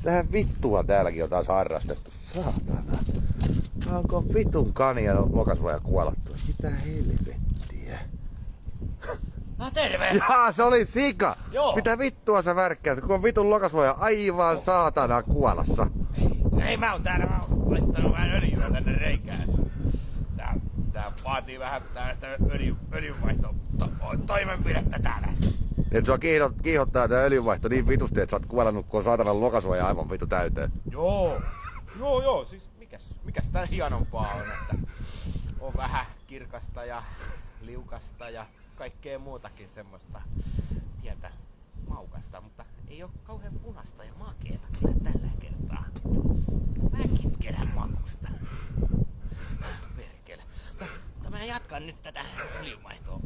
Tähän vittua täälläkin on taas harrastettu. Saatana. Onko vitun kania lokasvoja kuolattu? Mitä helvettiä? No terve! Jaa, se oli sika! Joo. Mitä vittua sä värkkäät, kun on vitun lokasvoja aivan saatana kuolassa? Ei mä oon täällä, mä oon laittanut vähän öljyä tänne reikään. Tää vaatii vähän tällaista öljynvaihtotoimenpidettä täällä. Et sua kiihottaa tää öljynvaihto niin vitusti, että sä oot kuolannut, kun on saatana lokasvoja aivan vitu täyteen. Joo, siis mikäs tän hienompaa on, että on vähän kirkasta ja liukasta ja kaikkea muutakin semmoista pientä maukasta, mutta ei oo kauhean punasta ja makeeta kyllä tällä kertaa. Vähän kitkerän makusta. Perkele. Mutta mä jatkan nyt tätä öljynvaihtoa.